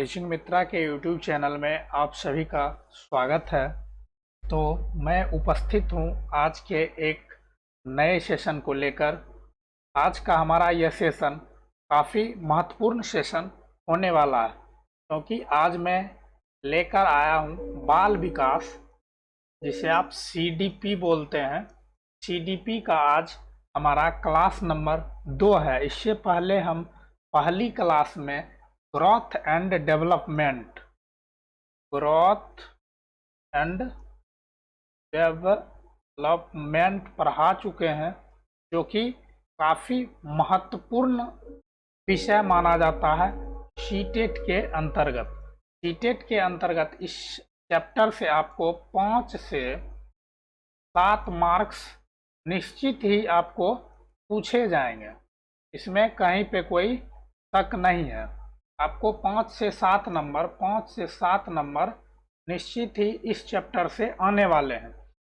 Teaching मित्रा के YouTube channel में आप सभी का स्वागत है। तो मैं उपस्थित हूँ आज के एक नए सेशन को लेकर। आज का हमारा यह सेशन काफ़ी महत्वपूर्ण सेशन होने वाला है, क्योंकि आज मैं लेकर आया हूँ बाल विकास, जिसे आप सीडीपी बोलते हैं। सीडीपी का आज हमारा क्लास नंबर 2 है। इससे पहले हम पहली क्लास में ग्रोथ एंड डेवलपमेंट पढ़ा चुके हैं, जो कि काफ़ी महत्वपूर्ण विषय माना जाता है सीटेट के अंतर्गत। सीटेट के अंतर्गत इस चैप्टर से आपको 5 से 7 मार्क्स निश्चित ही आपको पूछे जाएंगे। इसमें कहीं पे कोई शक नहीं है। आपको 5 से 7 नंबर निश्चित ही इस चैप्टर से आने वाले हैं।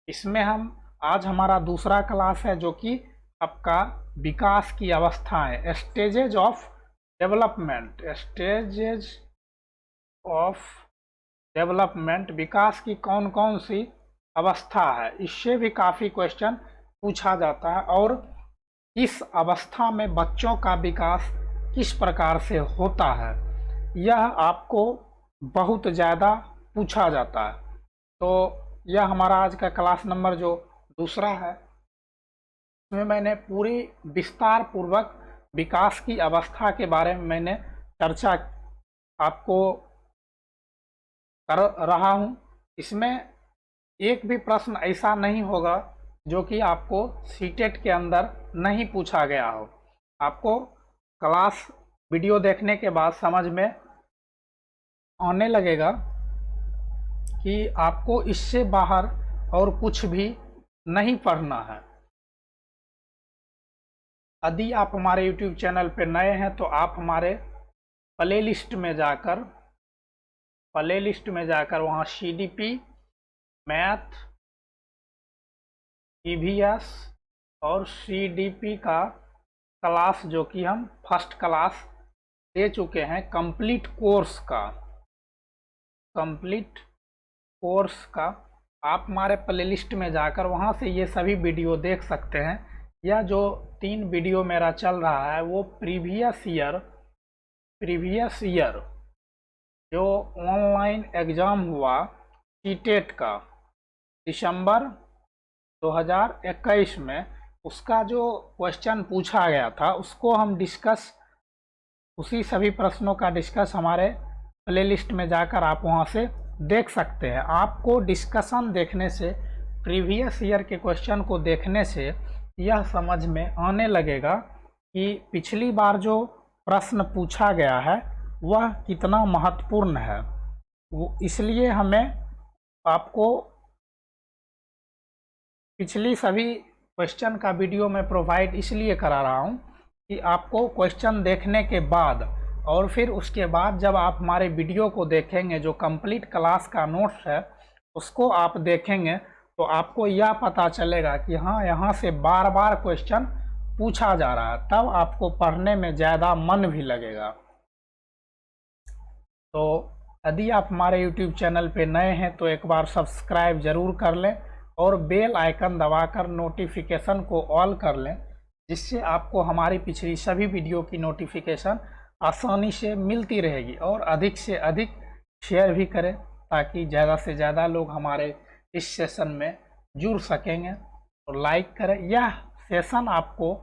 इसमें हम आज हमारा दूसरा क्लास है, जो कि आपका विकास की अवस्थाएं, स्टेजेज ऑफ डेवलपमेंट, विकास की कौन कौन सी अवस्था है, इससे भी काफ़ी क्वेश्चन पूछा जाता है। और इस अवस्था में बच्चों का विकास किस प्रकार से होता है, यह आपको बहुत ज़्यादा पूछा जाता है। तो यह हमारा आज का क्लास नंबर जो दूसरा है, इसमें मैंने पूरी विस्तार पूर्वक विकास की अवस्था के बारे में मैंने चर्चा आपको कर रहा हूँ। इसमें एक भी प्रश्न ऐसा नहीं होगा जो कि आपको सीटेट के अंदर नहीं पूछा गया हो। आपको क्लास वीडियो देखने के बाद समझ में आने लगेगा कि आपको इससे बाहर और कुछ भी नहीं पढ़ना है। यदि आप हमारे YouTube चैनल पर नए हैं तो आप हमारे प्लेलिस्ट में जाकर वहाँ CDP, मैथ, EVS और CDP का क्लास, जो कि हम फर्स्ट क्लास दे चुके हैं कंप्लीट कोर्स का, आप हमारे प्लेलिस्ट में जाकर वहाँ से ये सभी वीडियो देख सकते हैं। यह जो 3 वीडियो मेरा चल रहा है वो प्रीवियस ईयर जो ऑनलाइन एग्ज़ाम हुआ सीटेट का दिसंबर 2021 में, उसका जो क्वेश्चन पूछा गया था उसको हम उसी सभी प्रश्नों का डिस्कस हमारे प्लेलिस्ट में जाकर आप वहां से देख सकते हैं। आपको डिस्कशन देखने से, प्रीवियस ईयर के क्वेश्चन को देखने से यह समझ में आने लगेगा कि पिछली बार जो प्रश्न पूछा गया है वह कितना महत्वपूर्ण है। इसलिए हमें आपको पिछली सभी क्वेश्चन का वीडियो मैं प्रोवाइड इसलिए करा रहा हूँ कि आपको क्वेश्चन देखने के बाद और फिर उसके बाद जब आप हमारे वीडियो को देखेंगे, जो कंप्लीट क्लास का नोट्स है उसको आप देखेंगे, तो आपको यह पता चलेगा कि हाँ, यहाँ से बार बार क्वेश्चन पूछा जा रहा है। तब आपको पढ़ने में ज़्यादा मन भी लगेगा। तो यदि आप हमारे YouTube चैनल पे नए हैं तो एक बार सब्सक्राइब ज़रूर कर लें और बेल आइकन दबाकर नोटिफिकेशन को ऑल कर लें, जिससे आपको हमारी पिछली सभी वीडियो की नोटिफिकेशन आसानी से मिलती रहेगी। और अधिक से अधिक शेयर भी करें ताकि ज़्यादा से ज़्यादा लोग हमारे इस सेशन में जुड़ सकेंगे। और लाइक करें। यह सेशन आपको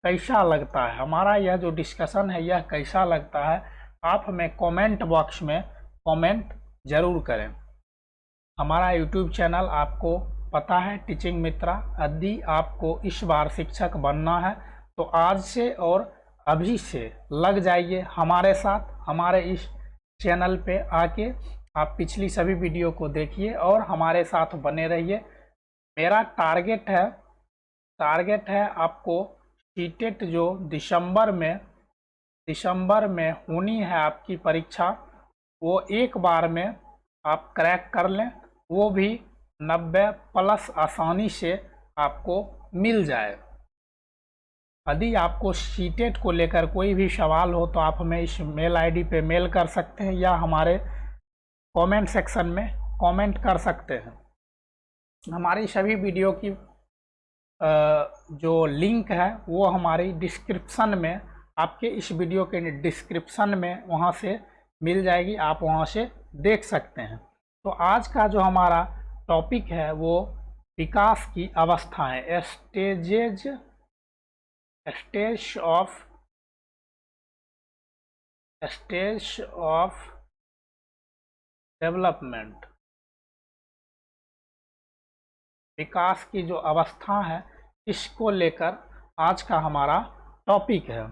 कैसा लगता है, हमारा यह जो डिस्कशन है यह कैसा लगता है, आप हमें कमेंट बॉक्स में कमेंट ज़रूर करें। हमारा YouTube चैनल आपको पता है, टीचिंग मित्रा। यदि आपको इस बार शिक्षक बनना है तो आज से और अभी से लग जाइए हमारे साथ। हमारे इस चैनल पे आके आप पिछली सभी वीडियो को देखिए और हमारे साथ बने रहिए। मेरा टारगेट है आपको सीटेट जो दिसंबर में होनी है आपकी परीक्षा, वो एक बार में आप क्रैक कर लें, वो भी 90 प्लस आसानी से आपको मिल जाए। यदि आपको सीटेट को लेकर कोई भी सवाल हो तो आप हमें इस मेल आईडी पे मेल कर सकते हैं या हमारे कमेंट सेक्शन में कमेंट कर सकते हैं। हमारी सभी वीडियो की जो लिंक है वो हमारी डिस्क्रिप्शन में, आपके इस वीडियो के डिस्क्रिप्शन में वहाँ से मिल जाएगी, आप वहाँ से देख सकते हैं। तो आज का जो हमारा टॉपिक है वो विकास की अवस्थाएं, स्टेज ऑफ डेवलपमेंट, विकास की जो अवस्था है इसको लेकर आज का हमारा टॉपिक है।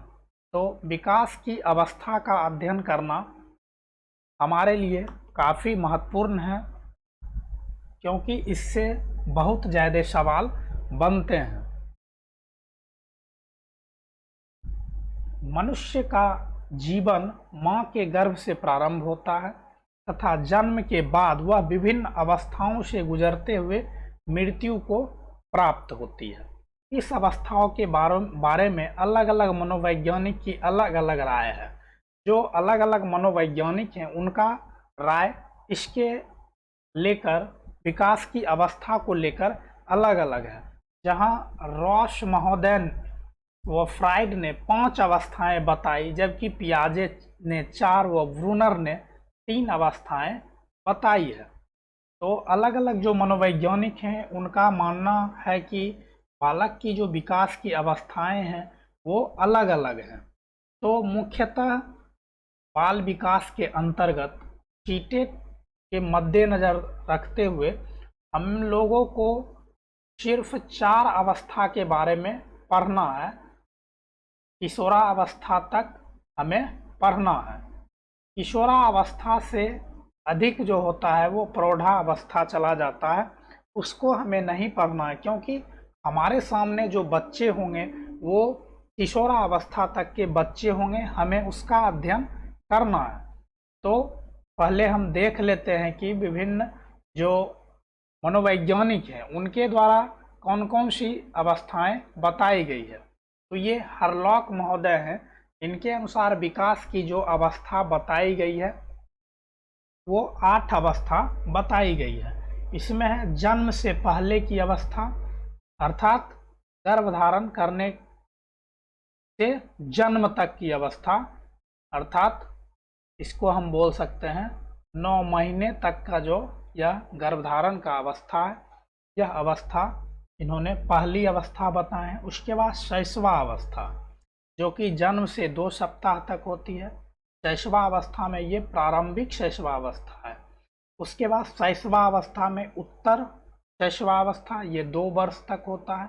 तो विकास की अवस्था का अध्ययन करना हमारे लिए काफ़ी महत्वपूर्ण है, क्योंकि इससे बहुत ज़्यादा सवाल बनते हैं। मनुष्य का जीवन माँ के गर्भ से प्रारंभ होता है तथा जन्म के बाद वह विभिन्न अवस्थाओं से गुजरते हुए मृत्यु को प्राप्त होती है। इस अवस्थाओं के बारे में अलग अलग मनोवैज्ञानिक की अलग अलग राय है। जो अलग अलग मनोवैज्ञानिक हैं उनका राय इसके लेकर, विकास की अवस्था को लेकर अलग अलग है। जहां रॉस महोदय व फ्राइड ने 5 अवस्थाएं बताई, जबकि पियाजे ने 4 व ब्रूनर ने 3 अवस्थाएं बताई है। तो अलग अलग जो मनोवैज्ञानिक हैं उनका मानना है कि बालक की जो विकास की अवस्थाएं हैं वो अलग अलग हैं। तो मुख्यतः बाल विकास के अंतर्गत सीटेट के मद्देनज़र रखते हुए हम लोगों को सिर्फ 4 अवस्था के बारे में पढ़ना है। किशोरावस्था तक हमें पढ़ना है। किशोरावस्था से अधिक जो होता है वो प्रौढ़ावस्था चला जाता है, उसको हमें नहीं पढ़ना है, क्योंकि हमारे सामने जो बच्चे होंगे वो किशोरावस्था तक के बच्चे होंगे, हमें उसका अध्ययन करना है। तो पहले हम देख लेते हैं कि विभिन्न जो मनोवैज्ञानिक हैं उनके द्वारा कौन कौन सी अवस्थाएं बताई गई है। तो ये हरलॉक महोदय हैं, इनके अनुसार विकास की जो अवस्था बताई गई है वो 8 अवस्था बताई गई है। इसमें है जन्म से पहले की अवस्था, अर्थात गर्भधारण करने से जन्म तक की अवस्था, अर्थात इसको हम बोल सकते हैं 9 महीने तक का जो यह गर्भधारण का अवस्था है, यह अवस्था इन्होंने पहली अवस्था बताए हैं। उसके बाद शैशवा अवस्था, जो कि जन्म से 2 सप्ताह तक होती है। शैशवा अवस्था में ये प्रारंभिक शैशवा अवस्था है। उसके बाद शैशवा अवस्था में उत्तर शैशवा अवस्था, ये 2 वर्ष तक होता है।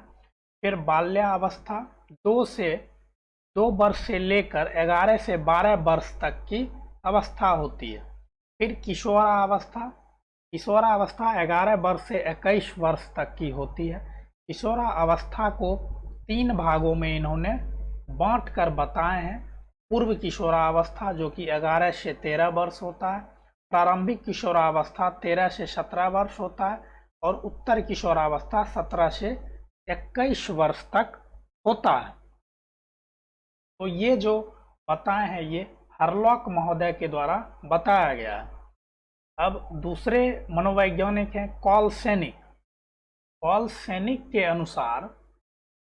फिर बाल्यावस्था 2 वर्ष से लेकर 11 से 12 वर्ष तक की अवस्था होती है। फिर किशोरावस्था, किशोरावस्था 11 वर्ष से 21 वर्ष तक की होती है। किशोरावस्था को 3 भागों में इन्होंने बांट कर बताए हैं। पूर्व किशोरावस्था जो कि 11 से 13 वर्ष होता है, प्रारंभिक किशोरावस्था 13 से 17 वर्ष होता है, और उत्तर किशोरावस्था 17 से 21 वर्ष तक होता है। तो ये जो बताए हैं ये हरलॉक महोदय के द्वारा बताया गया है। अब दूसरे मनोवैज्ञानिक हैं कॉल सैनिक। कॉल सैनिक के अनुसार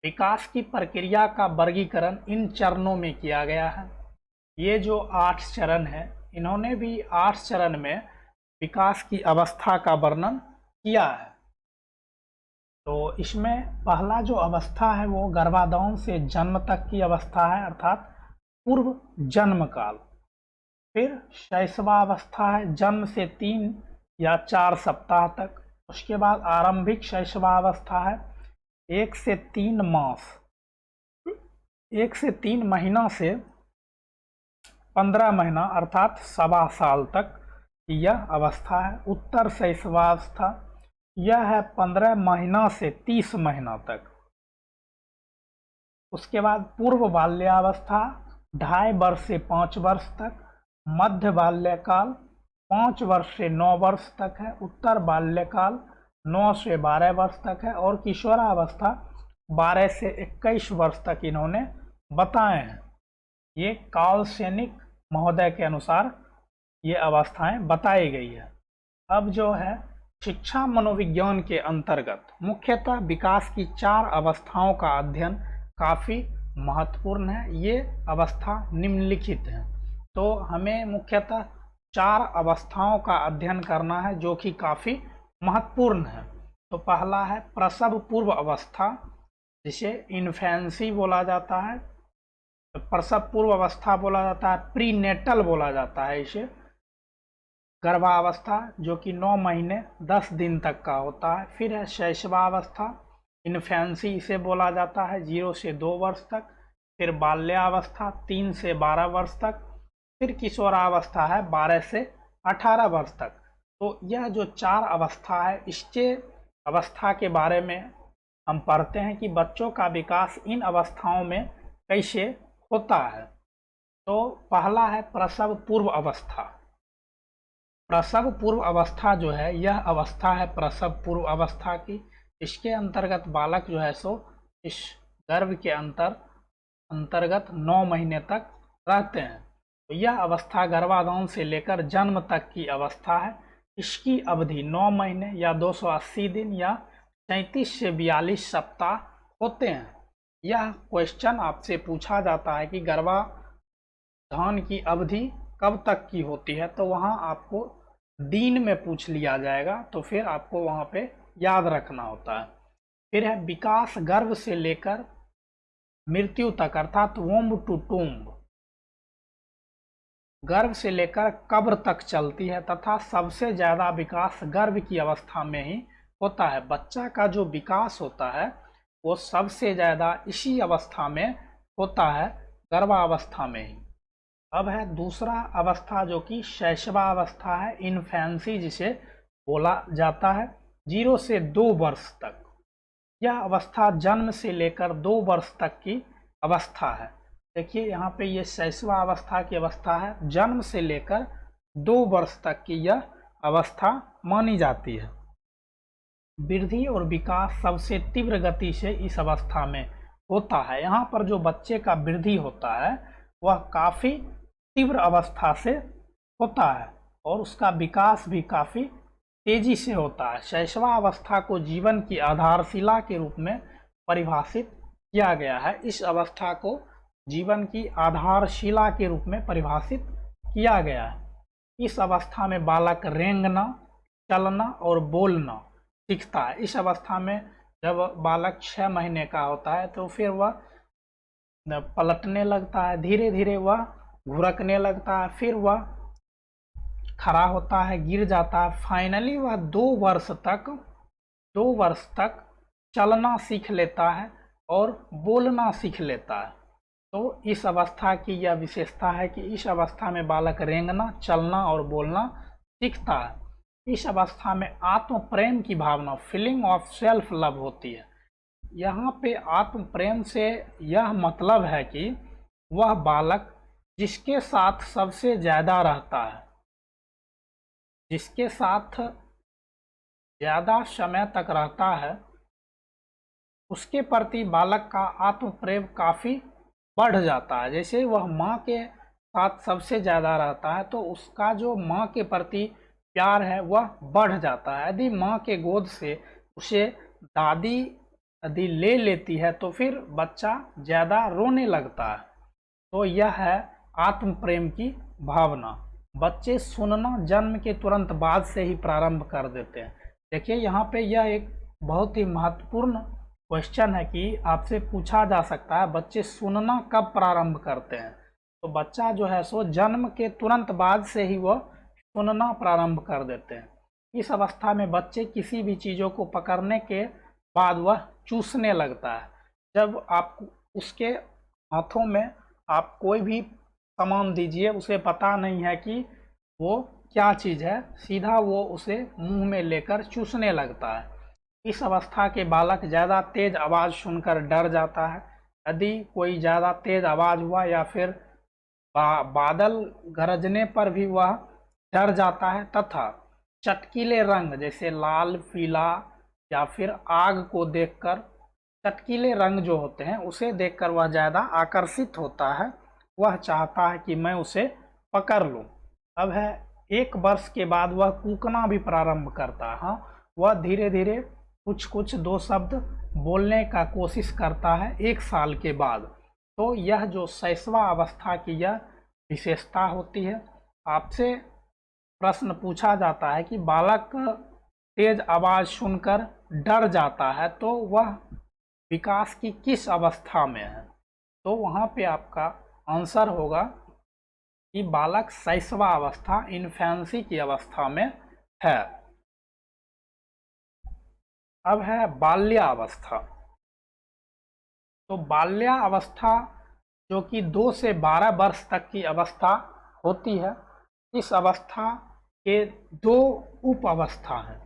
विकास की प्रक्रिया का वर्गीकरण इन चरणों में किया गया है। ये जो 8 चरण हैं, इन्होंने भी 8 चरण में विकास की अवस्था का वर्णन किया है। तो इसमें पहला जो अवस्था है वो गर्भाधान से जन्म तक की अवस्था है, अर्थात पूर्व जन्म काल। फिर शैशवावस्था है जन्म से 3 या 4 सप्ताह तक। उसके बाद आरंभिक शैशवावस्था है 1 से 3 मास, 1 से 3 महीना से 15 महीना अर्थात 1.25 साल तक यह अवस्था है। उत्तर शैशवावस्था यह है 15 महीना से 30 महीना तक। उसके बाद पूर्व बाल्यावस्था 2.5 वर्ष से 5 वर्ष तक। मध्य बाल्यकाल 5 वर्ष से 9 वर्ष तक है। उत्तर बाल्यकाल 9 से 12 वर्ष तक है। और किशोरावस्था 12 से 21 वर्ष तक इन्होंने बताए हैं। ये कार्ल सैनिक महोदय के अनुसार ये अवस्थाएं बताई गई है। अब जो है शिक्षा मनोविज्ञान के अंतर्गत मुख्यतः विकास की 4 अवस्थाओं का अध्ययन काफ़ी महत्वपूर्ण है। ये अवस्था निम्नलिखित है, तो हमें मुख्यतः 4 अवस्थाओं का अध्ययन करना है जो कि काफ़ी महत्वपूर्ण है। तो पहला है प्रसव पूर्व अवस्था, जिसे इन्फेंसी बोला जाता है, प्रसव पूर्व अवस्था बोला जाता है, प्रीनेटल बोला जाता है इसे, गर्भावस्था जो कि 9 महीने 10 दिन तक का होता है। फिर है शैशवावस्था, इन्फेंसी इसे बोला जाता है 0 से 2 वर्ष तक। फिर बाल्यावस्था 3 से 12 वर्ष तक। फिर किशोरावस्था है 12 से 18 वर्ष तक। तो यह जो 4 अवस्था है, इसके अवस्था के बारे में हम पढ़ते हैं कि बच्चों का विकास इन अवस्थाओं में कैसे होता है। तो पहला है प्रसव पूर्व अवस्था। प्रसव पूर्व अवस्था जो है, यह अवस्था है प्रसव पूर्व अवस्था की। इसके अंतर्गत बालक जो है सो इस गर्भ के अंतर्गत 9 महीने तक रहते हैं। तो यह अवस्था गर्भाधान से लेकर जन्म तक की अवस्था है। इसकी अवधि 9 महीने या 280 दिन या 37 से 42 सप्ताह होते हैं। यह क्वेश्चन आपसे पूछा जाता है कि गर्भाधान की अवधि कब तक की होती है, तो वहाँ आपको दिन में पूछ लिया जाएगा, तो फिर आपको वहाँ पे याद रखना होता है। फिर है विकास गर्भ से लेकर मृत्यु तक, अर्थात वोम्ब टू टूम्ब, गर्भ से लेकर कब्र तक चलती है तथा सबसे ज़्यादा विकास गर्भ की अवस्था में ही होता है। बच्चा का जो विकास होता है वो सबसे ज़्यादा इसी अवस्था में होता है, गर्भावस्था में ही। अब है दूसरा अवस्था जो कि शैशवावस्था है, इन्फेंसी जिसे बोला जाता है, 0 से 2 वर्ष तक। यह अवस्था जन्म से लेकर 2 वर्ष तक की अवस्था है। देखिए यहाँ पे ये शैशवावस्था की अवस्था है, जन्म से लेकर 2 वर्ष तक की यह अवस्था मानी जाती है। वृद्धि और विकास सबसे तीव्र गति से इस अवस्था में होता है। यहाँ पर जो बच्चे का वृद्धि होता है वह काफ़ी तीव्र अवस्था से होता है और उसका विकास भी काफ़ी तेजी से होता है। शैशवावस्था को जीवन की आधारशिला के रूप में परिभाषित किया गया है। इस अवस्था को जीवन की आधारशिला के रूप में परिभाषित किया गया है। इस अवस्था में बालक रेंगना, चलना और बोलना सीखता है। इस अवस्था में जब बालक 6 महीने का होता है तो फिर वह पलटने लगता है, धीरे धीरे वह घुरकने लगता है, फिर वह खड़ा होता है, गिर जाता है, फाइनली वह 2 वर्ष तक चलना सीख लेता है और बोलना सीख लेता है। तो इस अवस्था की यह विशेषता है कि इस अवस्था में बालक रेंगना, चलना और बोलना सीखता है। इस अवस्था में आत्म प्रेम की भावना, फीलिंग ऑफ सेल्फ लव होती है। यहाँ पे आत्म प्रेम से यह मतलब है कि वह बालक जिसके साथ सबसे ज़्यादा रहता है, जिसके साथ ज़्यादा समय तक रहता है, उसके प्रति बालक का आत्म प्रेम काफ़ी बढ़ जाता है। जैसे वह माँ के साथ सबसे ज़्यादा रहता है तो उसका जो माँ के प्रति प्यार है वह बढ़ जाता है। यदि माँ के गोद से उसे दादी यदि ले लेती है तो फिर बच्चा ज़्यादा रोने लगता है। तो यह है आत्म प्रेम की भावना। बच्चे सुनना जन्म के तुरंत बाद से ही प्रारंभ कर देते हैं। देखिए यहाँ पे यह एक बहुत ही महत्वपूर्ण क्वेश्चन है कि आपसे पूछा जा सकता है बच्चे सुनना कब प्रारंभ करते हैं। तो बच्चा जो है सो जन्म के तुरंत बाद से ही वह सुनना प्रारंभ कर देते हैं। इस अवस्था में बच्चे किसी भी चीज़ों को पकड़ने के बाद वह चूसने लगता है। जब आप उसके हाथों में आप कोई भी सामान दीजिए, उसे पता नहीं है कि वो क्या चीज़ है, सीधा वो उसे मुंह में लेकर चूसने लगता है। इस अवस्था के बालक ज़्यादा तेज़ आवाज़ सुनकर डर जाता है। यदि कोई ज़्यादा तेज़ आवाज़ हुआ या फिर बादल गरजने पर भी वह डर जाता है तथा चटकीले रंग जैसे लाल, पीला या फिर आग को देखकर चटकीले रंग जो होते हैं उसे देखकर वह ज़्यादा आकर्षित होता है, वह चाहता है कि मैं उसे पकड़ लूं। अब है 1 वर्ष के बाद वह कूकना भी प्रारंभ करता है। हाँ, वह धीरे धीरे कुछ कुछ 2 शब्द बोलने का कोशिश करता है 1 साल के बाद। तो यह जो शैशवा अवस्था की यह विशेषता होती है। आपसे प्रश्न पूछा जाता है कि बालक तेज आवाज़ सुनकर डर जाता है तो वह विकास की किस अवस्था में है? तो वहाँ पे आपका आंसर होगा कि बालक शैशवा अवस्था, इन्फेंसी की अवस्था में है। अब है बाल्यावस्था। तो बाल्यावस्था जो कि 2 से 12 वर्ष तक की अवस्था होती है, इस अवस्था के 2 उप अवस्था हैं।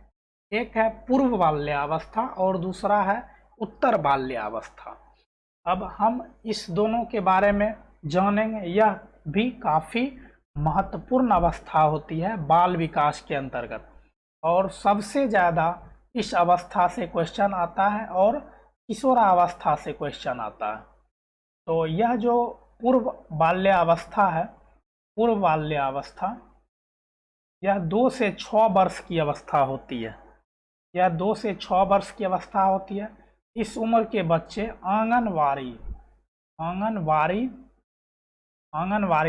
एक है पूर्व बाल्यावस्था और दूसरा है उत्तर बाल्यावस्था। अब हम इस दोनों के बारे में जानेंगे। यह भी काफ़ी महत्वपूर्ण अवस्था होती है बाल विकास के अंतर्गत, और सबसे ज़्यादा इस अवस्था से क्वेश्चन आता है और किशोरावस्था से क्वेश्चन आता है। तो यह जो पूर्व बाल्यावस्था है, पूर्व बाल्यावस्था, यह 2 से 6 वर्ष की अवस्था होती है। यह 2 से 6 वर्ष की अवस्था होती है। इस उम्र के बच्चे आंगनवाड़ी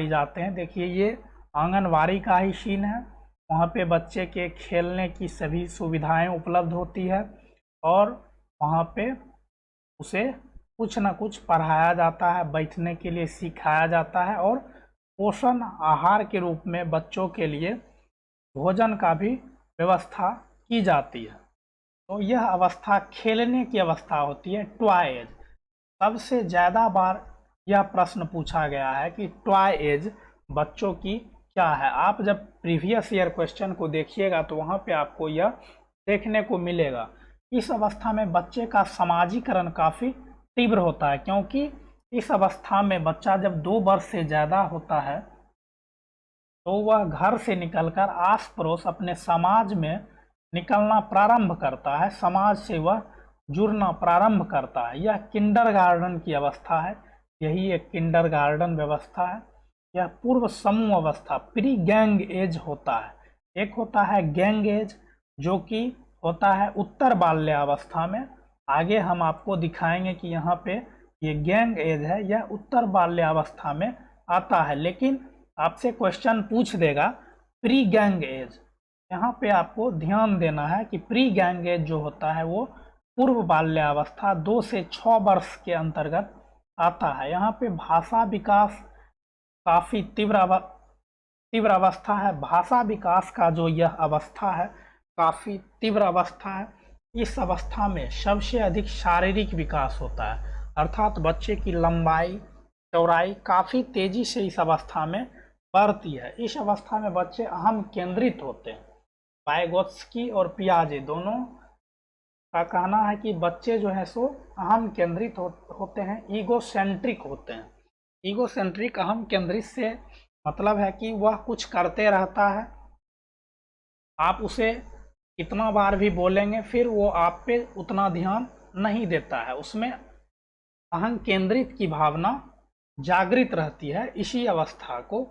जाते हैं। देखिए ये आंगनवाड़ी का ही सीन है। वहाँ पे बच्चे के खेलने की सभी सुविधाएं उपलब्ध होती है और वहाँ पे उसे कुछ न कुछ पढ़ाया जाता है, बैठने के लिए सिखाया जाता है और पोषण आहार के रूप में बच्चों के लिए भोजन का भी व्यवस्था की जाती है। तो यह अवस्था खेलने की अवस्था होती है, टॉय एज। सबसे ज़्यादा बार यह प्रश्न पूछा गया है कि टॉय एज बच्चों की क्या है। आप जब प्रीवियस ईयर क्वेश्चन को देखिएगा तो वहाँ पे आपको यह देखने को मिलेगा। इस अवस्था में बच्चे का समाजीकरण काफ़ी तीव्र होता है, क्योंकि इस अवस्था में बच्चा जब 2 वर्ष से ज़्यादा होता है तो वह घर से निकलकर आस पड़ोस अपने समाज में निकलना प्रारंभ करता है, समाज से वह जुड़ना प्रारंभ करता है। यह किंडरगार्टन की अवस्था है, यही एक किंडरगार्टन व्यवस्था है। यह पूर्व समूह अवस्था, प्री गैंग एज होता है। एक होता है गैंग एज जो कि होता है उत्तर बाल्यावस्था में। आगे हम आपको दिखाएंगे कि यहाँ पे ये गैंग एज है, यह उत्तर बाल्यावस्था में आता है। लेकिन आपसे क्वेश्चन पूछ देगा प्री गैंग एज, यहाँ पे आपको ध्यान देना है कि प्री गैंग एज जो होता है वो पूर्व बाल्यावस्था 2 से 6 वर्ष के अंतर्गत आता है। यहाँ पे भाषा विकास काफ़ी तीव्र अवस्था है। भाषा विकास का जो यह अवस्था है काफ़ी तीव्र अवस्था है। इस अवस्था में सबसे अधिक शारीरिक विकास होता है, अर्थात बच्चे की लंबाई चौड़ाई काफ़ी तेज़ी से इस अवस्था में बढ़ती है। इस अवस्था में बच्चे अहम केंद्रित होते हैं। वाइगोत्स्की और पियाजे दोनों का कहना है कि बच्चे जो है सो अहम केंद्रित होते हैं, ईगोसेंट्रिक होते हैं। ईगोसेंट्रिक अहम केंद्रित से मतलब है कि वह कुछ करते रहता है, आप उसे कितना बार भी बोलेंगे फिर वो आप पे उतना ध्यान नहीं देता है, उसमें अहम केंद्रित की भावना जागृत रहती है। इसी अवस्था को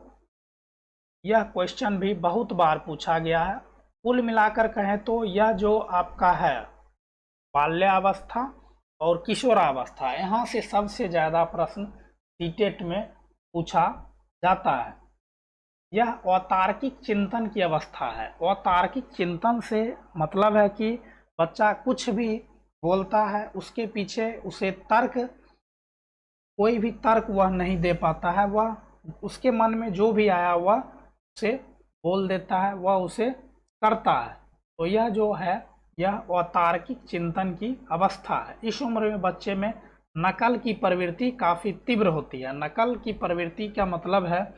यह क्वेश्चन भी बहुत बार पूछा गया है। कुल मिलाकर कहें तो यह जो आपका है बाल्यावस्था और किशोरावस्था, यहाँ से सबसे ज़्यादा प्रश्न सीटेट में पूछा जाता है। यह अतार्किक चिंतन की अवस्था है। अतार्किक चिंतन से मतलब है कि बच्चा कुछ भी बोलता है, उसके पीछे उसे कोई भी तर्क वह नहीं दे पाता है, वह उसके मन में जो भी आया वह उसे बोल देता है, वह उसे करता है। तो यह जो है यह अतार्किक चिंतन की अवस्था है। इस उम्र में बच्चे में नकल की प्रवृत्ति काफ़ी तीव्र होती है। नकल की प्रवृत्ति का मतलब है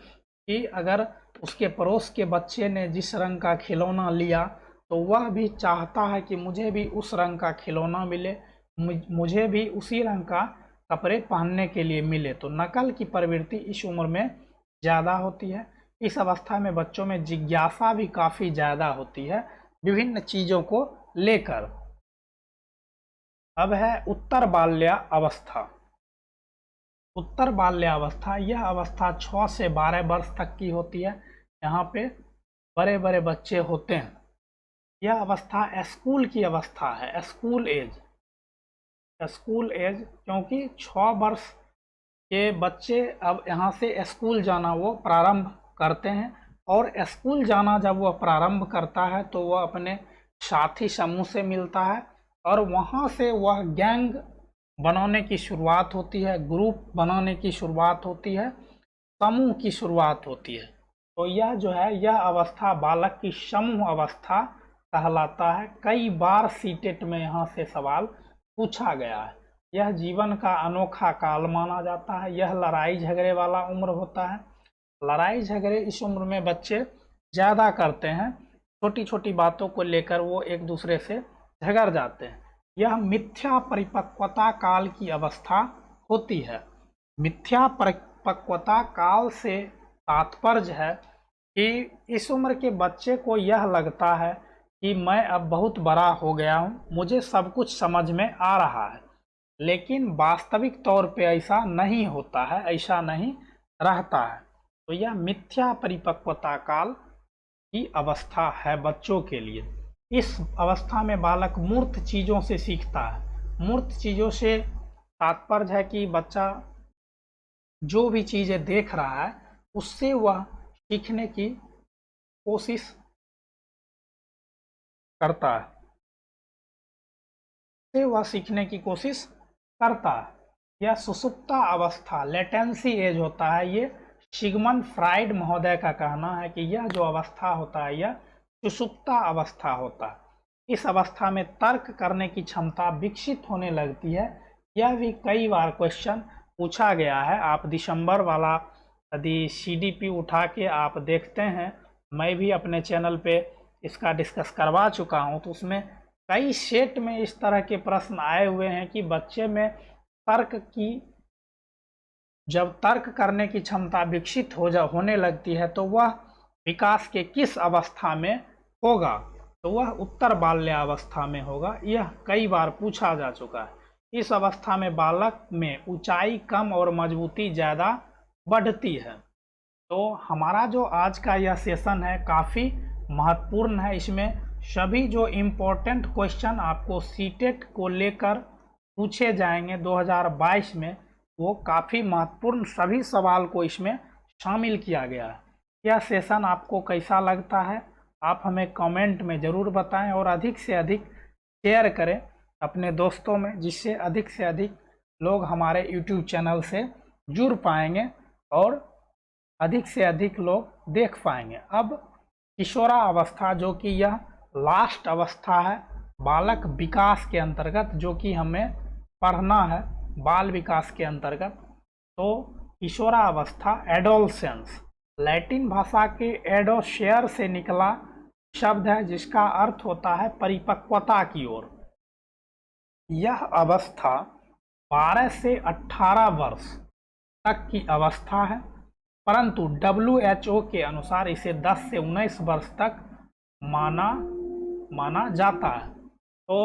कि अगर उसके पड़ोस के बच्चे ने जिस रंग का खिलौना लिया तो वह भी चाहता है कि मुझे भी उस रंग का खिलौना मिले, मुझे भी उसी रंग का कपड़े पहनने के लिए मिले। तो नकल की प्रवृत्ति इस उम्र में ज़्यादा होती है। इस अवस्था में बच्चों में जिज्ञासा भी काफ़ी ज़्यादा होती है विभिन्न चीज़ों को लेकर। अब है उत्तर बाल्यावस्था। उत्तर बाल्यावस्था, यह अवस्था 6 से 12 वर्ष तक की होती है। यहाँ पे बड़े बड़े बच्चे होते हैं। यह अवस्था स्कूल की अवस्था है, स्कूल एज। स्कूल एज क्योंकि 6 वर्ष के बच्चे अब यहाँ से स्कूल जाना वो प्रारंभ करते हैं, और स्कूल जाना जब वह प्रारंभ करता है तो वह अपने साथी समूह से मिलता है, और वहाँ से वह गैंग बनाने की शुरुआत होती है, ग्रुप बनाने की शुरुआत होती है, समूह की शुरुआत होती है। तो यह जो है, यह अवस्था बालक की समूह अवस्था कहलाता है। कई बार सीटेट में यहाँ से सवाल पूछा गया है। यह जीवन का अनोखा काल माना जाता है। यह लड़ाई झगड़े वाला उम्र होता है। लड़ाई झगड़े इस उम्र में बच्चे ज़्यादा करते हैं। छोटी छोटी बातों को लेकर वो एक दूसरे से झगड़ जाते हैं। यह मिथ्या परिपक्वता काल की अवस्था होती है। मिथ्या परिपक्वता काल से तात्पर्य है कि इस उम्र के बच्चे को यह लगता है कि मैं अब बहुत बड़ा हो गया हूँ, मुझे सब कुछ समझ में आ रहा है, लेकिन वास्तविक तौर पे ऐसा नहीं होता है, ऐसा नहीं रहता है। तो यह मिथ्या परिपक्वता काल की अवस्था है बच्चों के लिए। इस अवस्था में बालक मूर्त चीज़ों से सीखता है। मूर्त चीज़ों से तात्पर्य है कि बच्चा जो भी चीज़ें देख रहा है उससे वह सीखने की कोशिश करता है, से वह सीखने की कोशिश करता है। यह सुषुप्ता अवस्था, लेटेंसी एज होता है। ये सिगमंड फ्राइड महोदय का कहना है कि यह जो अवस्था होता है यह सुषुप्ता अवस्था होता है। इस अवस्था में तर्क करने की क्षमता विकसित होने लगती है। यह भी कई बार क्वेश्चन पूछा गया है। आप दिसंबर वाला यदि CDP उठा के आप देखते हैं, मैं भी अपने चैनल पे इसका डिस्कस करवा चुका हूँ, तो उसमें कई सेट में इस तरह के प्रश्न आए हुए हैं कि बच्चे में जब तर्क करने की क्षमता विकसित होने लगती है तो वह विकास के किस अवस्था में होगा, तो वह उत्तर बाल्यावस्था में होगा। यह कई बार पूछा जा चुका है। इस अवस्था में बालक में ऊंचाई कम और मजबूती ज़्यादा बढ़ती है। तो हमारा जो आज का यह सेशन है काफ़ी महत्वपूर्ण है। इसमें सभी जो इम्पोर्टेंट क्वेश्चन आपको सीटेट को लेकर पूछे जाएंगे 2022 में, वो काफ़ी महत्वपूर्ण सभी सवाल को इसमें शामिल किया गया है। यह सेशन आपको कैसा लगता है आप हमें कमेंट में ज़रूर बताएं, और अधिक से अधिक शेयर करें अपने दोस्तों में, जिससे अधिक से अधिक लोग हमारे YouTube चैनल से जुड़ पाएंगे और अधिक से अधिक लोग देख पाएंगे। अब किशोरा अवस्था, जो कि यह लास्ट अवस्था है बालक विकास के अंतर्गत, जो कि हमें पढ़ना है बाल विकास के अंतर्गत। तो किशोरा अवस्था, एडोलसेंस, लैटिन भाषा के एडोशेयर से निकला शब्द है, जिसका अर्थ होता है परिपक्वता की ओर। यह अवस्था 12 से 18 वर्ष तक की अवस्था है, परंतु WHO के अनुसार इसे 10 से 19 वर्ष तक माना जाता है। तो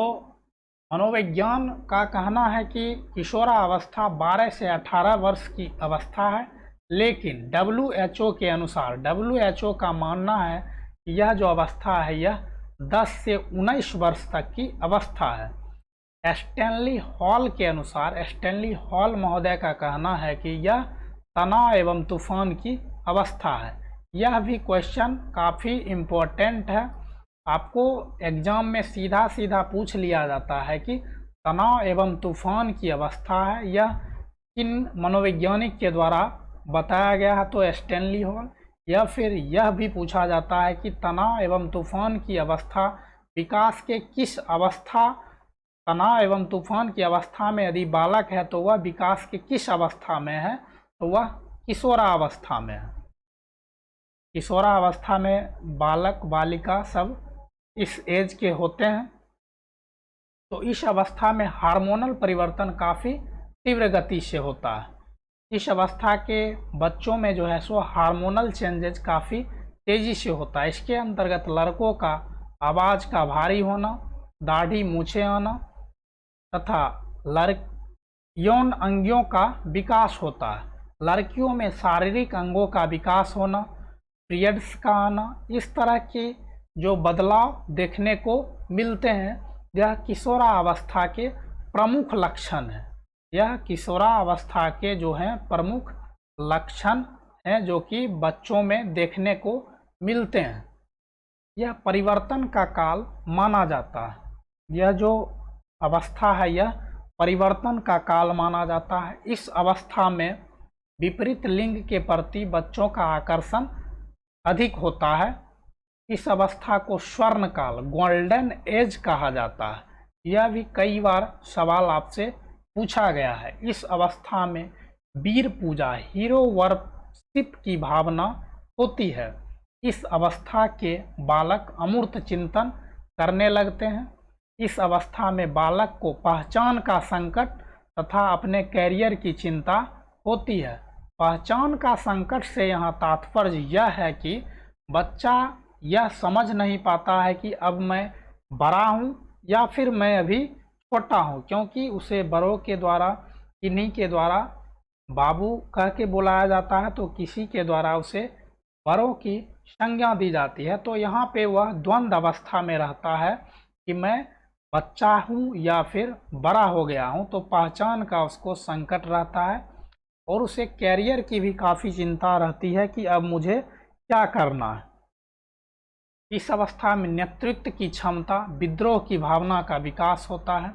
मनोविज्ञान का कहना है कि किशोरा अवस्था 12 से 18 वर्ष की अवस्था है, लेकिन WHO के अनुसार, WHO का मानना है कि यह जो अवस्था है यह 10 से 19 वर्ष तक की अवस्था है। स्टैनली हॉल के अनुसार, स्टैनली हॉल महोदय का कहना है कि यह तनाव एवं तूफान की अवस्था है। यह भी क्वेश्चन काफ़ी इम्पोर्टेंट है। आपको एग्जाम में सीधा सीधा पूछ लिया जाता है कि तनाव एवं तूफान की अवस्था है, यह किन मनोवैज्ञानिक के द्वारा बताया गया है, तो स्टैनली हॉल। या फिर यह भी पूछा जाता है कि तनाव एवं तूफान की अवस्था विकास के किस अवस्था, तनाव एवं तूफान की अवस्था में यदि बालक है तो वह विकास के किस अवस्था में है, तो वह किशोरा अवस्था में है। किशोरा अवस्था में बालक बालिका सब इस एज के होते हैं। तो इस अवस्था में हार्मोनल परिवर्तन काफ़ी तीव्र गति से होता है। इस अवस्था के बच्चों में जो है सो हार्मोनल चेंजेस काफ़ी तेज़ी से होता है। इसके अंतर्गत लड़कों का आवाज़ का भारी होना, दाढ़ी मूछें आना, तथा यौन अंगों का विकास होता है। लड़कियों में शारीरिक अंगों का विकास होना, पीरियड्स का आना, इस तरह के जो बदलाव देखने को मिलते हैं, यह किशोरावस्था के प्रमुख लक्षण हैं। यह किशोरावस्था के जो हैं प्रमुख लक्षण हैं जो कि बच्चों में देखने को मिलते हैं। यह परिवर्तन का काल माना जाता है। यह जो अवस्था है यह परिवर्तन का काल माना जाता है। इस अवस्था में विपरीत लिंग के प्रति बच्चों का आकर्षण अधिक होता है। इस अवस्था को स्वर्ण काल, गोल्डन एज कहा जाता है। यह भी कई बार सवाल आपसे पूछा गया है। इस अवस्था में वीर पूजा, हीरो वर्शिप की भावना होती है। इस अवस्था के बालक अमूर्त चिंतन करने लगते हैं। इस अवस्था में बालक को पहचान का संकट तथा अपने कैरियर की चिंता होती है। पहचान का संकट से यहाँ तात्पर्य यह है कि बच्चा यह समझ नहीं पाता है कि अब मैं बड़ा हूँ या फिर मैं अभी छोटा हूँ, क्योंकि उसे बड़ों के द्वारा, किन्हीं के द्वारा बाबू कह के बुलाया जाता है तो किसी के द्वारा उसे बड़ों की संज्ञा दी जाती है। तो यहाँ पे वह द्वंद्व अवस्था में रहता है कि मैं बच्चा हूँ या फिर बड़ा हो गया हूँ। तो पहचान का उसको संकट रहता है और उसे कैरियर की भी काफ़ी चिंता रहती है कि अब मुझे क्या करना है। इस अवस्था में नेतृत्व की क्षमता, विद्रोह की भावना का विकास होता है।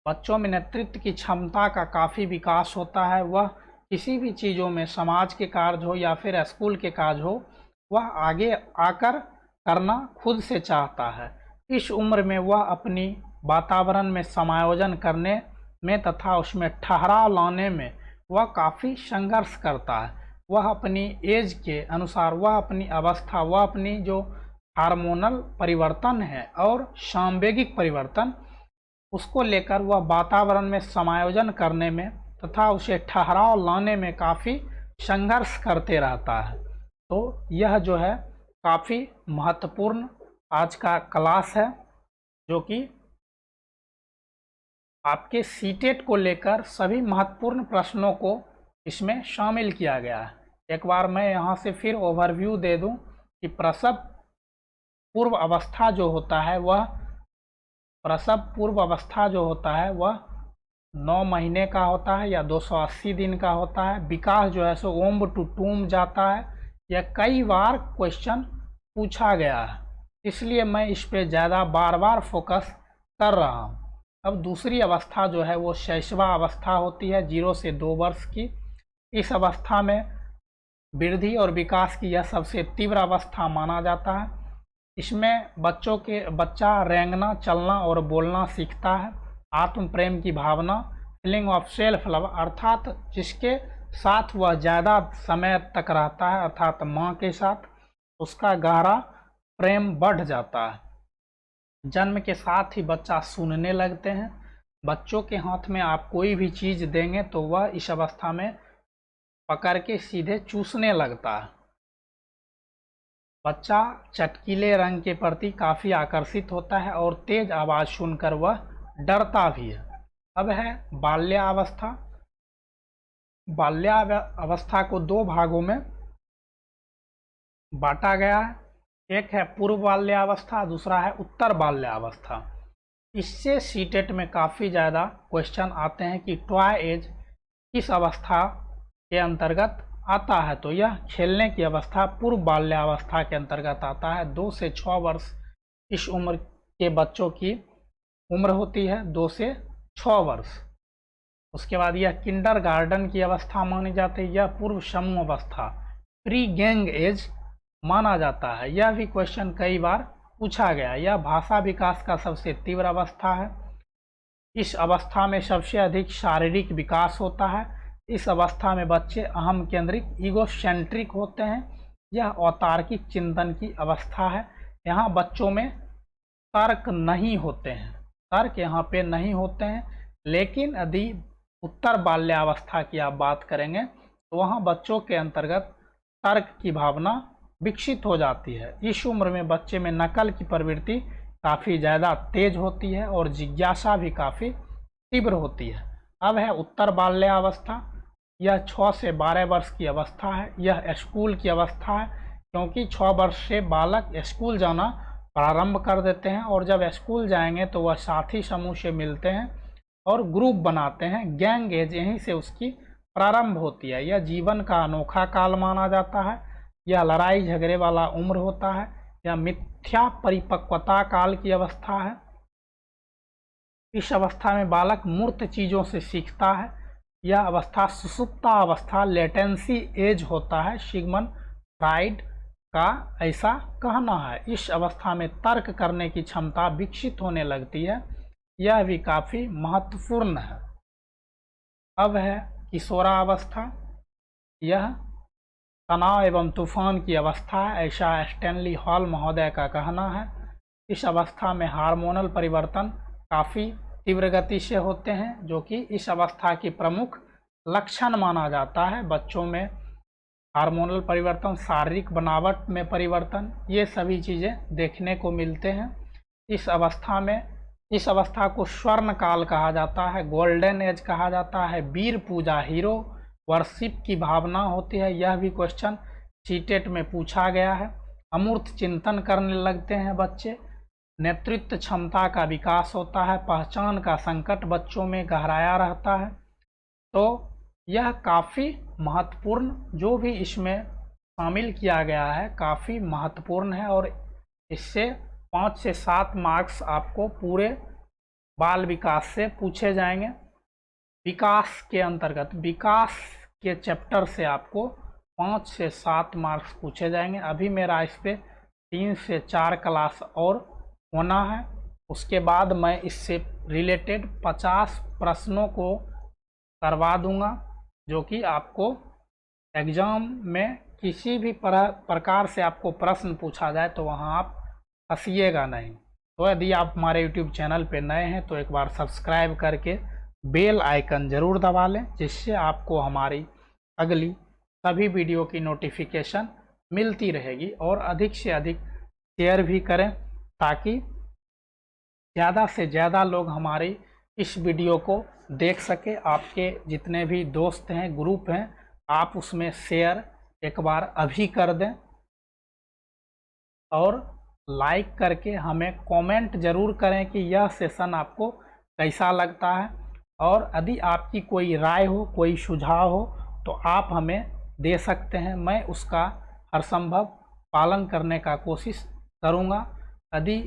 बच्चों में नेतृत्व की क्षमता का काफ़ी विकास होता है। वह किसी भी चीज़ों में, समाज के कार्य हो या फिर स्कूल के कार्य हो, वह आगे आकर करना खुद से चाहता है। इस उम्र में वह अपनी वातावरण में समायोजन करने में तथा उसमें ठहराव लाने में वह काफ़ी संघर्ष करता है। वह अपनी एज के अनुसार, वह अपनी अवस्था, वह अपनी जो हार्मोनल परिवर्तन है और सांवेगिक परिवर्तन, उसको लेकर वह वातावरण में समायोजन करने में तथा उसे ठहराव लाने में काफ़ी संघर्ष करते रहता है। तो यह जो है काफ़ी महत्वपूर्ण आज का क्लास है, जो कि आपके सीटेट को लेकर सभी महत्वपूर्ण प्रश्नों को इसमें शामिल किया गया है। एक बार मैं यहाँ से फिर ओवरव्यू दे दूँ कि प्रसव पूर्व अवस्था जो होता है वह 9 महीने का होता है या 280 दिन का होता है। विकास जो है सो ओम्ब टू टूम जाता है। यह कई बार क्वेश्चन पूछा गया है, इसलिए मैं इस पे ज़्यादा बार फोकस कर रहा हूँ। अब दूसरी अवस्था जो है वो शैशवा अवस्था होती है, 0 से 2 वर्ष की। इस अवस्था में वृद्धि और विकास की यह सबसे तीव्र अवस्था माना जाता है। इसमें बच्चा रेंगना, चलना और बोलना सीखता है। आत्म प्रेम की भावना, फीलिंग ऑफ सेल्फ लव, अर्थात जिसके साथ वह ज़्यादा समय तक रहता है, अर्थात माँ के साथ, उसका गहरा प्रेम बढ़ जाता है। जन्म के साथ ही बच्चा सुनने लगते हैं। बच्चों के हाथ में आप कोई भी चीज़ देंगे तो वह इस अवस्था में पकड़ के सीधे चूसने लगता है। बच्चा चटकीले रंग के प्रति काफ़ी आकर्षित होता है और तेज आवाज़ सुनकर वह डरता भी है। अब है बाल्यावस्था। बाल्यावस्था को 2 भागों में बांटा गया है। एक है पूर्व बाल्यावस्था, दूसरा है उत्तर बाल्यावस्था। इससे सीटेट में काफ़ी ज़्यादा क्वेश्चन आते हैं कि टॉय एज किस अवस्था के अंतर्गत आता है। तो यह खेलने की अवस्था पूर्व बाल्यावस्था के अंतर्गत आता है। 2 से 6 वर्ष इस उम्र के बच्चों की उम्र होती है, 2 से 6 वर्ष। उसके बाद यह किंडरगार्टन की अवस्था मानी जाती है। यह पूर्व समूह अवस्था, प्री गैंग एज माना जाता है। यह भी क्वेश्चन कई बार पूछा गया। यह भाषा विकास का सबसे तीव्र अवस्था है। इस अवस्था में सबसे अधिक शारीरिक विकास होता है। इस अवस्था में बच्चे अहम केंद्रित, ईगोसेंट्रिक होते हैं। यह अतार्किक चिंतन की अवस्था है। यहाँ बच्चों में तर्क नहीं होते हैं, तर्क यहाँ पे नहीं होते हैं। लेकिन यदि उत्तर बाल्यावस्था की आप बात करेंगे तो वहाँ बच्चों के अंतर्गत तर्क की भावना विकसित हो जाती है। इस उम्र में बच्चे में नकल की प्रवृत्ति काफ़ी ज़्यादा तेज होती है और जिज्ञासा भी काफ़ी तीव्र होती है। अब है उत्तर बाल्यावस्था। यह 6 से 12 वर्ष की अवस्था है। यह स्कूल की अवस्था है, क्योंकि 6 वर्ष से बालक स्कूल जाना प्रारंभ कर देते हैं और जब स्कूल जाएंगे तो वह साथी समूह से मिलते हैं और ग्रुप बनाते हैं। गैंग एज यहीं से उसकी प्रारंभ होती है। यह जीवन का अनोखा काल माना जाता है। यह लड़ाई झगड़े वाला उम्र होता है। यह मिथ्या परिपक्वता काल की अवस्था है। इस अवस्था में बालक मूर्त चीज़ों से सीखता है। यह अवस्था सुषुप्ता अवस्था लेटेंसी एज होता है। सिगमंड फ्राइड का ऐसा कहना है। इस अवस्था में तर्क करने की क्षमता विकसित होने लगती है। यह भी काफ़ी महत्वपूर्ण है। अब है किशोरावस्था। यह तनाव एवं तूफान की अवस्था है, ऐसा स्टैनली हॉल महोदय का कहना है। इस अवस्था में हार्मोनल परिवर्तन काफ़ी तीव्र गति से होते हैं, जो कि इस अवस्था की प्रमुख लक्षण माना जाता है। बच्चों में हार्मोनल परिवर्तन, शारीरिक बनावट में परिवर्तन, ये सभी चीज़ें देखने को मिलते हैं इस अवस्था में। इस अवस्था को स्वर्ण काल कहा जाता है, गोल्डन एज कहा जाता है। वीर पूजा, हीरो वर्शिप की भावना होती है। यह भी क्वेश्चन सीटेट में पूछा गया है। अमूर्त चिंतन करने लगते हैं बच्चे। नेतृत्व क्षमता का विकास होता है। पहचान का संकट बच्चों में गहराया रहता है। तो यह काफ़ी महत्वपूर्ण, जो भी इसमें शामिल किया गया है काफ़ी महत्वपूर्ण है और इससे 5 से 7 मार्क्स आपको पूरे बाल विकास से पूछे जाएंगे। विकास के अंतर्गत विकास के चैप्टर से आपको 5 से 7 मार्क्स पूछे जाएंगे। अभी मेरा इस पर 3 से 4 क्लास और होना है। उसके बाद मैं इससे रिलेटेड 50 प्रश्नों को करवा दूंगा, जो कि आपको एग्ज़ाम में किसी भी प्रकार से आपको प्रश्न पूछा जाए तो वहाँ आप फंसिएगा नहीं। तो यदि आप हमारे YouTube चैनल पे नए हैं तो एक बार सब्सक्राइब करके बेल आइकन ज़रूर दबा लें, जिससे आपको हमारी अगली सभी वीडियो की नोटिफिकेशन मिलती रहेगी। और अधिक से अधिक शेयर भी करें, ताकि ज़्यादा से ज़्यादा लोग हमारी इस वीडियो को देख सके। आपके जितने भी दोस्त हैं, ग्रुप हैं, आप उसमें शेयर एक बार अभी कर दें और लाइक करके हमें कमेंट ज़रूर करें कि यह सेशन आपको कैसा लगता है। और यदि आपकी कोई राय हो, कोई सुझाव हो तो आप हमें दे सकते हैं। मैं उसका हर संभव पालन करने का कोशिश करूँगा। यदि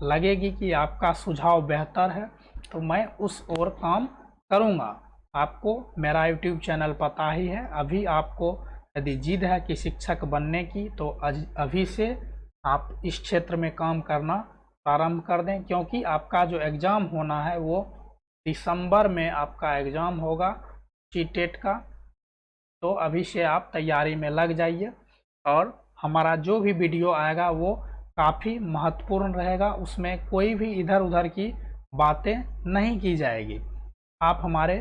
लगेगी कि आपका सुझाव बेहतर है तो मैं उस ओर काम करूँगा। आपको मेरा YouTube चैनल पता ही है। अभी आपको यदि जिद है कि शिक्षक बनने की, तो अभी से आप इस क्षेत्र में काम करना प्रारंभ कर दें, क्योंकि आपका जो एग्ज़ाम होना है वो दिसंबर में आपका एग्ज़ाम होगा सीटेट का। तो अभी से आप तैयारी में लग जाइए और हमारा जो भी वीडियो आएगा वो काफ़ी महत्वपूर्ण रहेगा। उसमें कोई भी इधर उधर की बातें नहीं की जाएगी। आप हमारे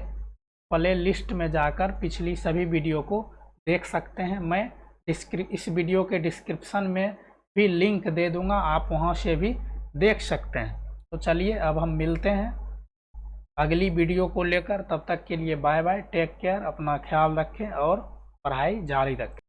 प्ले लिस्ट में जाकर पिछली सभी वीडियो को देख सकते हैं। मैं इस वीडियो के डिस्क्रिप्शन में भी लिंक दे दूंगा, आप वहां से भी देख सकते हैं। तो चलिए अब हम मिलते हैं अगली वीडियो को लेकर। तब तक के लिए बाय बाय, टेक केयर, अपना ख्याल रखें और पढ़ाई जारी रखें।